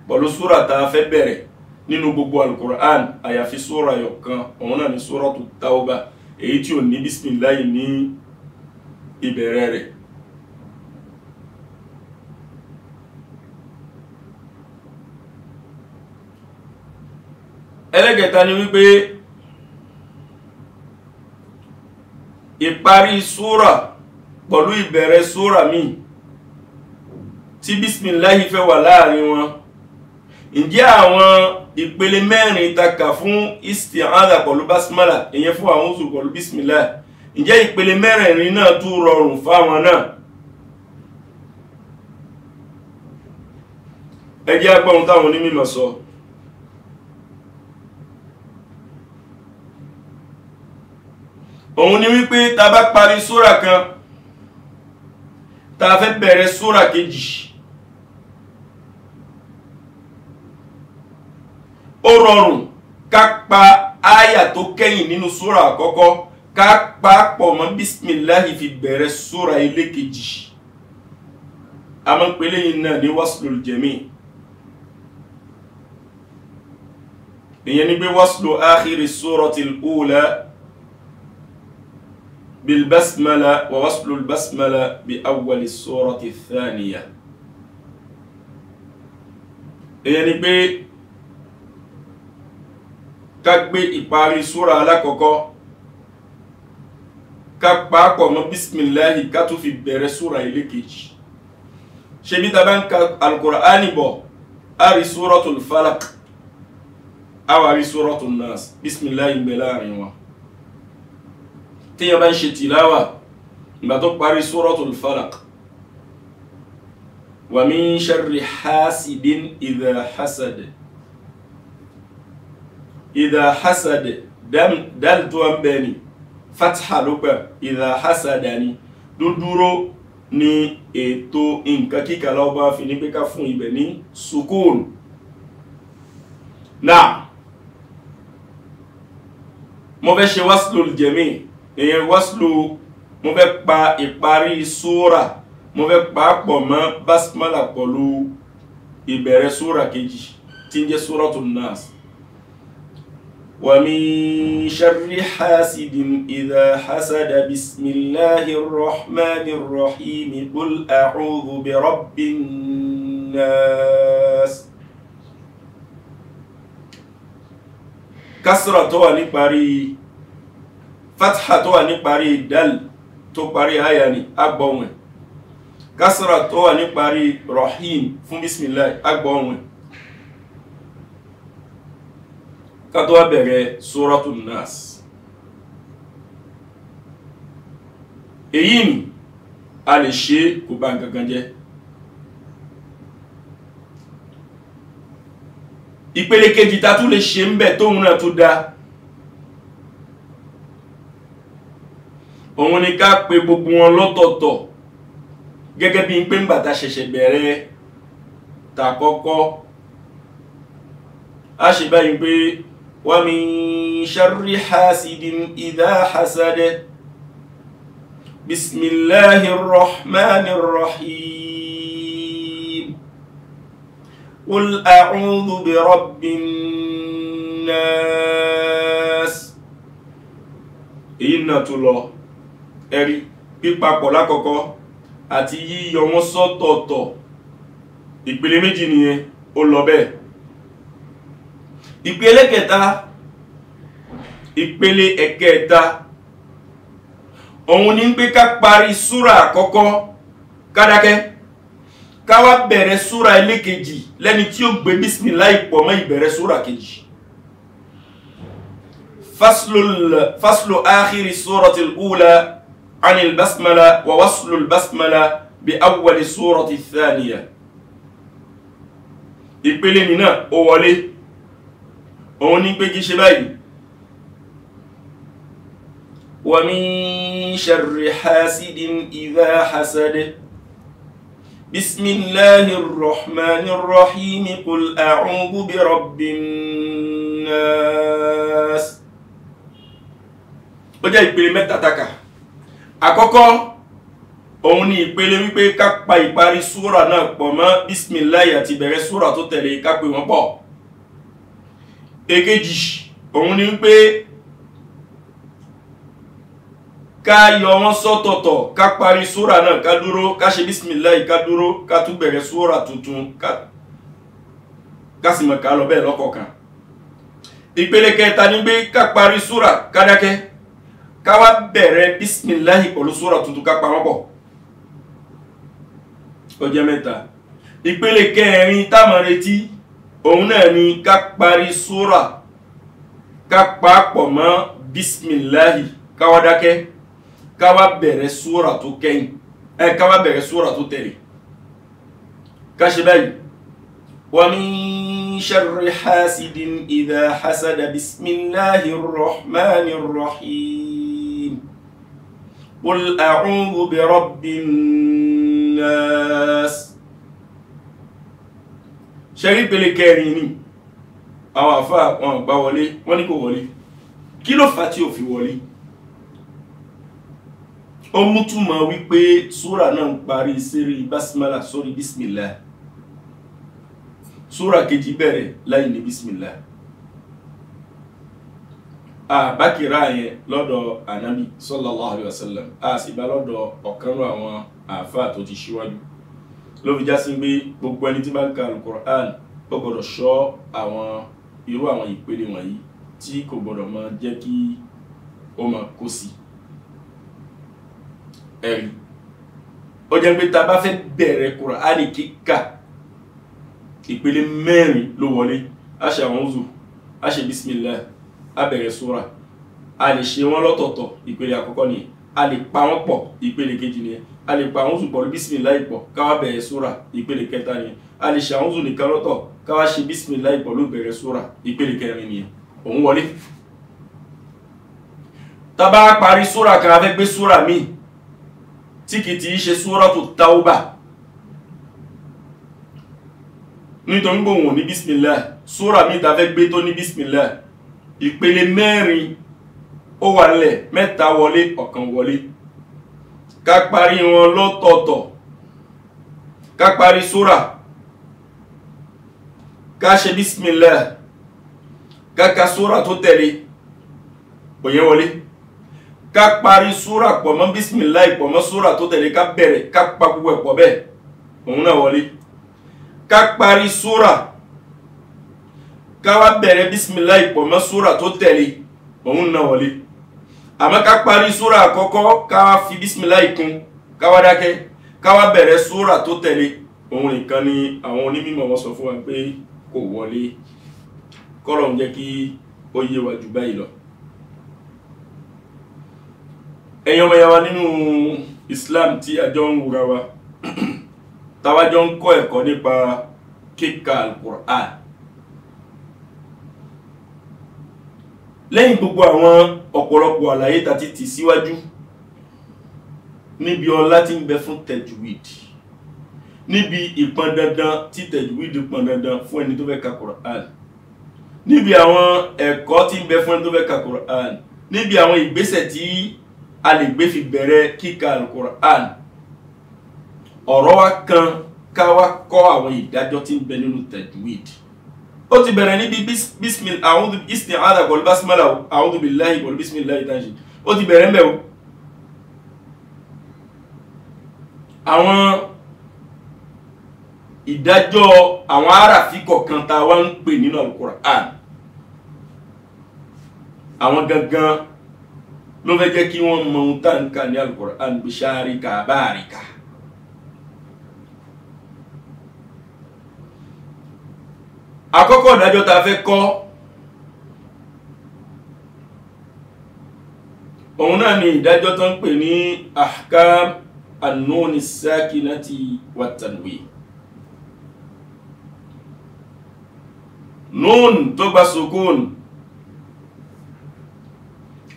pẹ̀lú súra tá fẹ́ bẹ̀rẹ̀ nínú gbogbo Al-Qur'an àyàfi súra yọ̀kan òun náà ni Suratu Tawbah èyí tí ò ní bismillahi ní ìbẹ̀rẹ̀ rẹ̀. ẹlẹ́kẹta ni wípé ìparí súra pẹ̀lú ìbẹ̀rẹ̀ súra mi tí bismillahi fẹ́ wà láàrin wọn, ǹjẹ́ àwọn ìpele mẹ́rin takà fún isti'adha pẹ̀lú basmala ìyẹn fún a'udhu pẹ̀lú bismillah, ǹjẹ́ ìpele mẹ́rẹ̀ẹ̀rin náà tún rọrùn fáwọn náà? ẹ jẹ́ agbọ́n táwọn onímọ̀ sọ. òun ni wípé tá bá parí súra kan tá fẹ́ bẹ̀rẹ̀ súra kejì, ó rọrùn ká pa áyà tó kẹ́yìn nínú súra àkọ́kọ́ ká pa pọ̀ mọ́ bismillahi fi bẹ̀rẹ̀ súra ilé kejì. a máa ń pè léyìn náà ní waslul jami'. ìyẹn ni pé waslu akhiri suratil ula بالبسملة ووصل البسملة بأول السورة الثانية. يعني بي كاكبي إباري سورة على كوكو كاكباكو ما بسم الله كاتو في بير سورة إليكيش شبي تبان القرآن بو أري سورة الفلق أو أري سورة الناس بسم الله بلاري tí yẹn bá ń ṣe tìláwà ìgbà tó parí Suratul Falaq wa min sharri hasidin idha hasad dal tó ń bẹ ni fatha ló pẹ̀ idha hasadani dúdúró ní ètò nǹkan kíkà lọ́wọ́ bá fi ní pé ká fún ibẹ̀ ní sukun. náà mo fẹ́ ṣe waslul jami'. èyàn waslu mo fẹ́ pa ìparí súra mo fẹ́ pa pọ̀ mọ́ basmala pẹ̀lú ìbẹ̀rẹ̀ súra kejì tí ń jẹ́ Suratun Nas. ومن شر حاسد إذا حسد بسم الله الرحمن الرحيم قل أعوذ برب الناس. كسرة tó ní parí fatha tó ní parí dal tó parí aya ni agbọ̀wọ̀n. Kasra tó ní parí rahim fún bismillah agbọ̀wọ̀n. Ká tó wá bẹ̀rẹ̀ suratul nas. Èyí ni a lè ṣe kò bá nǹkan jẹ́. Ìpele kejì tá tún lè ṣe ń bẹ̀ tóun náà tó dá. Òun ni ká pe gbogbo wọn lọ́tọ̀ọ̀tọ̀ gẹ́gẹ́ bí pé ń bàtà ṣẹ̀ṣẹ̀ bẹ̀rẹ̀ ta kọ́kọ́. A ṣe báyìí pé wa min sharri hasidin idha hasad. Bismillahir rahmanir rahim. Qul a'udhu bi rabbin nas. Èyí náà tó lọ ẹ̀rí pípapọ̀ lákọ̀ọ́kọ́ àti yíyọ wọn sọ́tọ̀ọ̀tọ̀. Ìpele méjì nìyẹn ó lọ bẹ́ẹ̀. Ìpele kẹta, ìpele ẹ̀kẹta, òun ní pé ká parí súra àkọ́kọ́ ká dákẹ́, ká wá bẹ̀rẹ̀ súra ẹlẹ́kejì lẹ́ni tí ó gbé bísmìláì pọ̀ mọ́ ìbẹ̀rẹ̀ súra kejì. Faslu akhiri suratil ula anil basmala wa waslul basmala bi awwali surati thaniya. Ìpele nínà ó wọlé. Òun ní pé kí ṣe báyìí. Wa min sharri hasidin idha hasad. Bismillahir rahmanir rahim. Qul a'udhu bi rabbin nas. Ó jẹ́ ìpele mẹ́ta taka. Àkọ́kọ́, òun ni ìpele wípé ká pa ìparí súra náà pọ̀ mọ́ bismillah àti bẹ̀rẹ̀ súra tó tẹ̀lé ká pè wọ́n pọ̀. Èkejì, òun ni wípé ká yọ wọ́n sọ́tọ̀ọ̀tọ̀, ká parí súra náà ká dúró, ká ṣe bismillah ká dúró, ká tún bẹ̀rẹ̀ súra tuntun, ká sì mọ̀ ká lọ bẹ́ẹ̀ lọ́kọ̀ọ̀kan. Ìpele kẹta ni pé ká parí súra ká dákẹ́, ká wá bẹ̀rẹ̀ bismillah pẹ̀lú súra tuntun ká pa wọ́n pọ̀. Ó jẹ́ mẹ́ta. Ìpele kẹrin tá máa retí òun náà ni ká parí súra ká pa pọ̀ mọ́ bismillah ká wá dákẹ́, ká wá bẹ̀rẹ̀ súra tó kẹ́yìn, ká wá bẹ̀rẹ̀ súra tó tẹ̀lé. Ká ṣe báyìí. Wa min sharri hasidin idha hasada. Bismillahir rahmanir rahim. Qul a'udhu bi rabbin nas. Ṣẹ́rí pele kẹrin ni àwọn àfáà wọn gbá wọlé, wọ́n ní kò wọlé. Kí ló fà tí ò fi wọlé? Ó mú túmọ̀ wípé súra náà ń parí sérí basmala sórí bismillah. Súra kejì bẹ̀rẹ̀ láì ní bismillah. Àbákìrá yẹn lọ́dọ̀ Ànábì sallallahu alaihi wasallam. Sì bá lọ́dọ̀ ọ̀kan nínú àwọn àfáà tó ti ṣíwájú. Ló fi já sí pé gbogbo ẹni tí bá ń ka Al-Qur'an ó gbọ́dọ̀ ṣọ́ àwọn irú àwọn ìpele wọ̀nyí tí kò gbọ́dọ̀ máa jẹ́ kí ó máa kó sí. Ẹ̀rí. Ó jẹ́ pé tá bá fẹ́ bẹ̀rẹ̀ Qur'an kíkà, ìpele mẹ́rin ló wọlé. A ṣe àwọn uzu, a ṣe bismillah, a bẹ̀rẹ̀ súra. A lè ṣe wọ́n lọ́tọ̀ọ̀tọ̀, ìpele àkọ́kọ́ nìyẹn. A lè pa wọ́n pọ̀, ìpele kejì nìyẹn. A lè pa àwọn uzu pọ̀ bismillah pọ̀, ká wá bẹ̀rẹ̀ súra, ìpele kẹta nìyẹn. A lè ṣe àwọn uzu nìkan lọ́tọ̀, ká wá ṣe bismillah pọ̀ ló bẹ̀rẹ̀ súra, ìpele kẹrin nìyẹn. Òun wọlé. Tá bá parí súra kan, a fẹ́ gbé súra míì tí kì í ṣe súratu Tawbah. Nítorí pé òun ò ní bismillah, súra míì tá fẹ́ gbé tó ní bismillah. Ìpele mẹ́rin ó wà nílẹ̀, mẹ́ta wọlé, ọ̀kan wọlé. Ká parí wọn lọ́tọ̀ọ̀tọ̀. Ká parí súra, ká ṣe bismillah, ká ka súrà tó tẹ̀lé òyìn wọlé, ká parí súrà pọ̀ mọ́ bísmìláì pọ̀ mọ́ súrà tó tẹ̀lé ká bẹ̀rẹ̀ ká pa gbogbo ẹ̀ pọ̀ bẹ́ẹ̀ òun náà wọlé, ká parí súrà ká wá bẹ̀rẹ̀ bísmìláì pọ̀ mọ́ súrà tó tẹ̀lé òun náà wọlé. Àmọ́ ká parí súrà àkọ́kọ́ ká wá fi bísmìláì kún ká wá dákẹ́ ká wá bẹ̀rẹ̀ súrà tó tẹ̀lé òun nìkan ni àwọn onímọ̀ wọ́n sọ fún wa pé kò wọlé. Kọ́lọ́hun jẹ́ kí ó yé wa jù báyìí lọ. Ẹ̀yin ọmọ wa nínú Islam tí a jọ ń wúra wa táwa jọ ń kọ́ ẹ̀kọ́ nípa kíkà Al-Qur'an. Lẹ́yìn gbogbo àwọn ọ̀pọ̀lọpọ̀ àlàyé tàti tì síwájú níbi ọlá tí ń bẹ fún tajwid, níbi ìpọn dandan tí tajwid pọn dandan fún ẹni tó fẹ́ ka Qur'an, níbi àwọn ẹ̀kọ́ tí ń bẹ fún ẹni tó fẹ́ ka Qur'an, níbi àwọn ìgbésẹ̀ tí a lè gbé fi bẹ̀rẹ̀ kíkà Al-Qur'an, ọ̀rọ̀ wa kan ká wá kọ́ àwọn ìdájọ́ tí ń bẹ nínú tajwid. Ó ti bẹ̀rẹ̀ níbi bismillah a'udhu isti'adha wal basmala a'udhu billahi wal bismillahi tanji. Ó ti bẹ̀rẹ̀ ńbẹ̀ o. Àwọn ìdájọ́ àwọn àràfí kọ̀ọ̀kan tá wá ń pè nínú Al-Qur'an, àwọn gangan ló fẹ́ jẹ́ kí wọ́n mọ ohun tá ń kà ní Al-Qur'an bí sharika barika. Àkọ́kọ́ ìdájọ́ tá fẹ́ kọ́ òun náà ni ìdájọ́ tó ń pè ní ahkam an-nun as-sakinati wat-tanwin. Nun tó gba sukun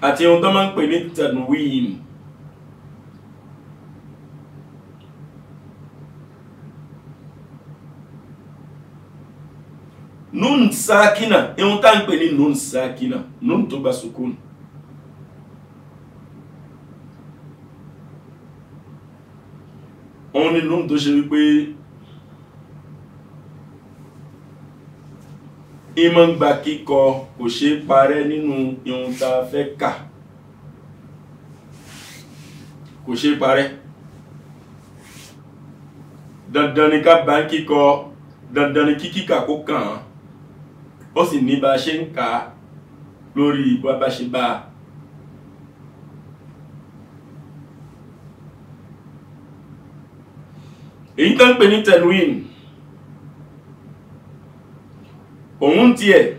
àti ohun tó máa ń pè ní tanwin. Nun sakina, ohun tá ń pè ní nun sakina, nun tó gba sukun. Òun ni nun tó ṣe wípé ìmọ̀ ń gba kíkọ kò ṣe parẹ́ nínú ohun tá a fẹ́ kà, kò ṣe parẹ́. Dandan ni ká bá ń kíkọ, dandan ni kíkà kó kàn án. Ó sì ní bá ṣe ń kà lórí bá ṣe bá. Èyí tó ń pè ní tanwin, òun tiẹ̀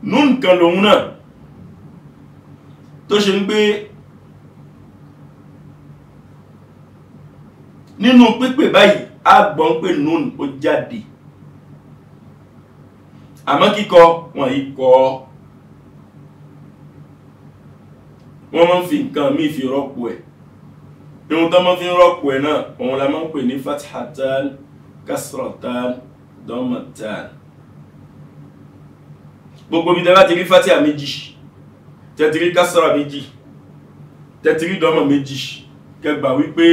nun kan lòun náà tó ṣe ń gbé nínú pípè báyìí a gbọ́n pé nun ó jáde, àmọ́ kíkọ wọn yìí kọ, wọ́n máa ń fi nǹkan míì fi rọ́pò ẹ̀. Ohun tó máa ń fi rọ́pò ẹ̀ náà òun la máa ń pè ní fathatan, kasratan, dammatan. Gbogbo bí tẹ́ bá ti rí fatiha méjì, tẹ́ ti rí kasra méjì, tẹ́ ti rí dhamma méjì, kẹgbà wípé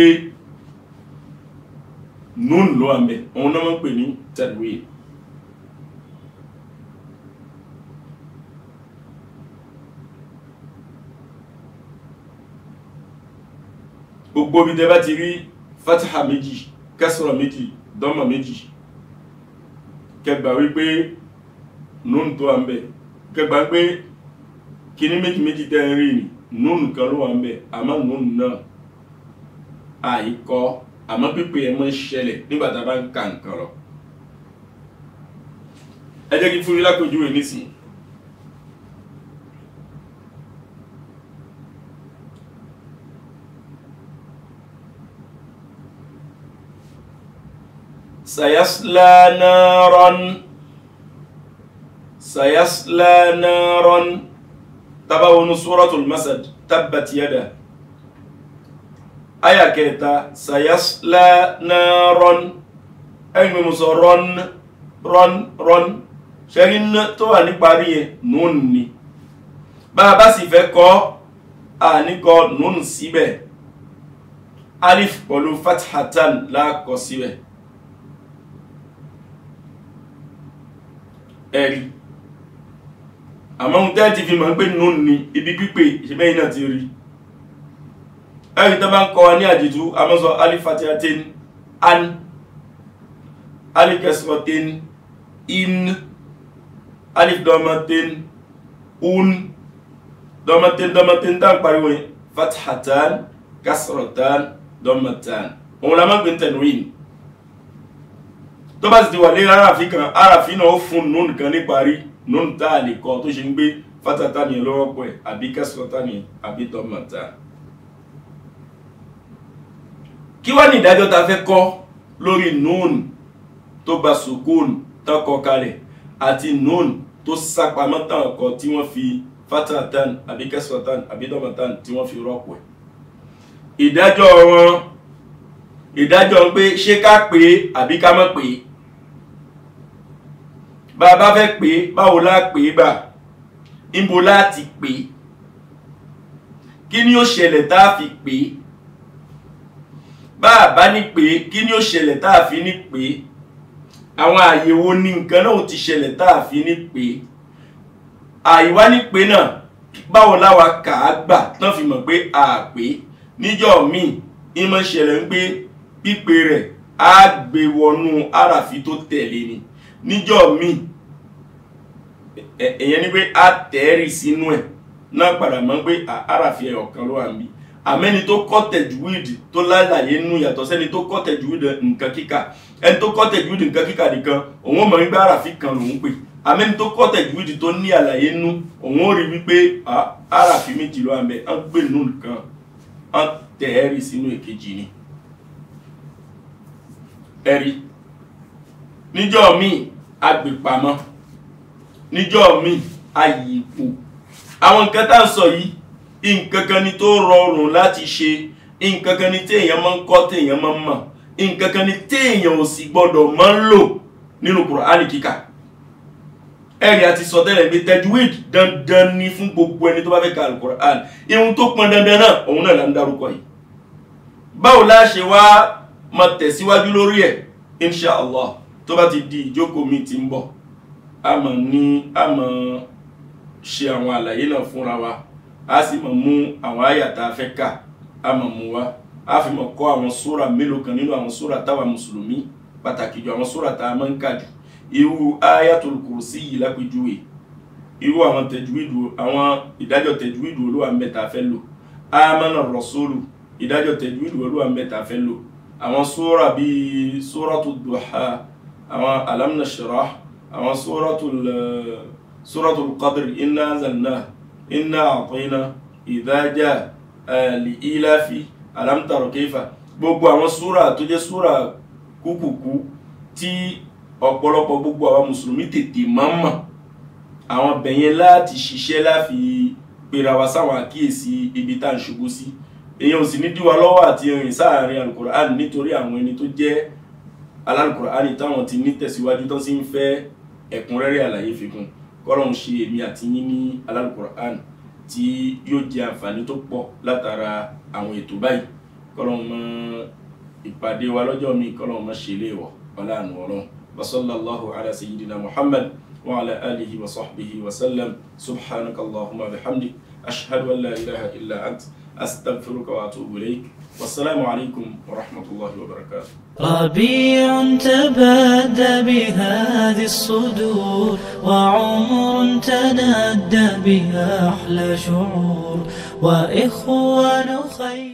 nun ló wà ńbẹ̀, òun náà máa ń pè ní tanwin. Gbogbo bí tẹ́ bá ti rí fatiha méjì, kasra méjì, dhamma méjì, kẹgbà wípé nun tó wà ńbẹ̀, kẹgbà pé kíní méjì méjì tẹ́ ń rí ni nun kan ló wà ńbẹ̀, àmọ́ nun náà àìkọ́, àmọ́ pípé ẹ̀ máa ń ṣẹlẹ̀ nígbà tá a bá ń ka nǹkan lọ. Ẹ jẹ́ kí fún yín lápèjúwe nísìnyí. Sayasla naran, sayasla naran. Tabawonu suratul Masad, tabbat yada. Aya kẹta, sayasla naran. Ẹgbẹ́ mo sọ ron. Ṣẹ́rin tó wà ní parí ẹ̀ nun ni. Bá a bá sì fẹ́ kọ́, a ní kọ nun síbẹ̀. Alif pẹ̀lú fathatan la kọ síbẹ̀. ẹ̀rí àmọ́ ń tẹ́ ti fi mọ̀ pé nùn ní ibi pípé ìṣẹ́bẹ́ iná ti rí ẹ̀rí tó bá ń kọ́ ní àjìtú àmọ́sọ alifatiatin an alikẹsọtin in alifdọmatin un dọmatin tá ń pariwo fathatan kasrotan dọmatan òun la máa ń pè ní tanwin tó bá sì ti wà lé aráàfin kan aráàfin náà ó fún nùn kan ní parí nùn tá a lè kọ tó ṣe ń gbé fatata ní lọ́wọ́ pẹ̀ àbí kẹsọ̀tà ní àbí tọ́mọ̀tà. Kí wá ní ìdájọ́ ta fẹ́ kọ́ lórí nùn tó gba sùkúùn tán kọ kalẹ̀ àti nùn tó sápamọ́ tán kọ tí wọ́n fi fatata àbí kẹsọ̀tà àbí tọ́mọ̀tà tí wọ́n fi rọ́pò ẹ̀. Ìdájọ́ wọn ìdájọ́ pé ṣé ká pè é àbí ká má pè é. Bá a bá fẹ́ pè é báwo la pè é bá níbo láti pè é kí ni ó ṣẹlẹ̀ tá a fi pè é bá a bá ní pè é kí ni ó ṣẹlẹ̀ tá a fi ní pè é àwọn àyèwò ní nǹkan náà ti ṣẹlẹ̀ tá a fi ní pè é àìwá ní pè náà báwo láwa kà á gbà tán fi mọ̀ pé a pè é níjọ́ míì ìmọ̀ ṣẹlẹ̀ ń gbé pípé rẹ̀ á gbé wọnú àràfí tó tẹ̀lé ni níjọ́ míì èyàn ní pé a tẹ̀ẹ́rì sínú ẹ̀ náà padà mọ́ pé àràfí ẹ̀ ọ̀kan ló wà ń bí àmẹ́ni tó kọ́ tẹ̀júwìdì tó lálàyé nínú yàtọ̀ sẹ́ni tó kọ́ tẹ̀júwìdì nǹkan kíkà ẹni tó kọ́ tẹ̀júwìdì nǹkan kíkà nìkan òun mọ̀ nígbà àràfí kan lòun pè àmẹ́ni tó kọ́ tẹ̀júwìdì tó ní àlàyé nínú òun ó rí wípé àràfí méjì ló wà ń bẹ á gbé nínú nǹkan á tẹ̀ẹ́rì sínú èkejì ni ẹ̀rí níjọ́ míì agbèpamọ́ níjọ́ míì àyípo àwọn nǹkan tá ń sọ yìí nǹkan kan ni tó rọrùn láti ṣe nǹkan kan ni téèyàn máa ń kọ́ téèyàn máa ń mọ̀ nǹkan kan ni téèyàn ò sì gbọ́dọ̀ máa ń lò nínú Kùránì kíkà ẹ̀rí àti sọ tẹ́lẹ̀ pé tajwid dandan ni fún gbogbo ẹni tó bá fẹ́ ka Al-Qur'an ihun tó pọn dandan náà òun náà là ń dárúkọ yìí báwo la ṣe wá máa tẹ̀síwájú lórí ẹ̀ insha Allah tó bá ti di ìjókòó mi tí ń bọ̀ a máa ṣe àwọn àlàyé náà fúnra wa a sì máa mú àwọn àyà tá a fẹ́ kà a máa mú wa a fi máa kọ́ àwọn súra mélòó kan nínú àwọn súra táwa mùsùlùmí pàtàkì jù àwọn súra tá a máa ń kà jù irú Ayatul Kursi yìí lápèjúwe irú àwọn tẹ̀júwìdù àwọn ìdájọ́ tẹ̀júwìdù olúwa mẹ́ta fẹ́ lò Amana Rasulu ìdájọ́ tẹ̀júwìdù olúwa mẹ́ta fẹ́ lò àwọn súra bíi Suratul Duha àwọn Alam Nashrah àwọn Suratul Qadr inna anzalnahu inna a'tayna idha jaa li ilafi alam tara kayfa gbogbo àwọn súra tó jẹ́ súra kúkùkú tí ọ̀pọ̀lọpọ̀ gbogbo àwọn mùsùlùmí tètè mọ̀ àwọn bẹ̀yẹn láti ṣiṣẹ́ láfi pera wa sáwọn àkíyèsí ibi tá ń ṣubú sí èyàn ò sì ní díwa lọ́wọ́ àti rìn sáàrin Al-Qur'an nítorí àwọn ẹni tó jẹ́ Al-Qur'an táwọn ti ní tẹ̀síwájú tán sí ń fẹ́ ẹ̀kúnrẹ́rẹ́ àlàyé fikún kọ́lọ́hun ṣe èmi àti yín ní Al-Qur'an tí yóò jẹ àǹfààní tó pọ̀ látara àwọn ètò báyìí kọ́lọ́hun mọ́ ìpàdé wa lọ́jọ́ mi kọ́lọ́hun mọ́ ṣe léèwọ̀ ọlá àánú Ọlọ́run wa sallallahu ala sayyidina Muhammad wa ala alihi wa sahbihi wa sallam subhanakallahumma bihamdik ashhadu an la ilaha illa ant astaghfiruka wa atubu ilayk والسلام عليكم ورحمة الله وبركاته. ربيع تبادى بهذه الصدور وعمر تنادى بها أحلى شعور وإخوان خير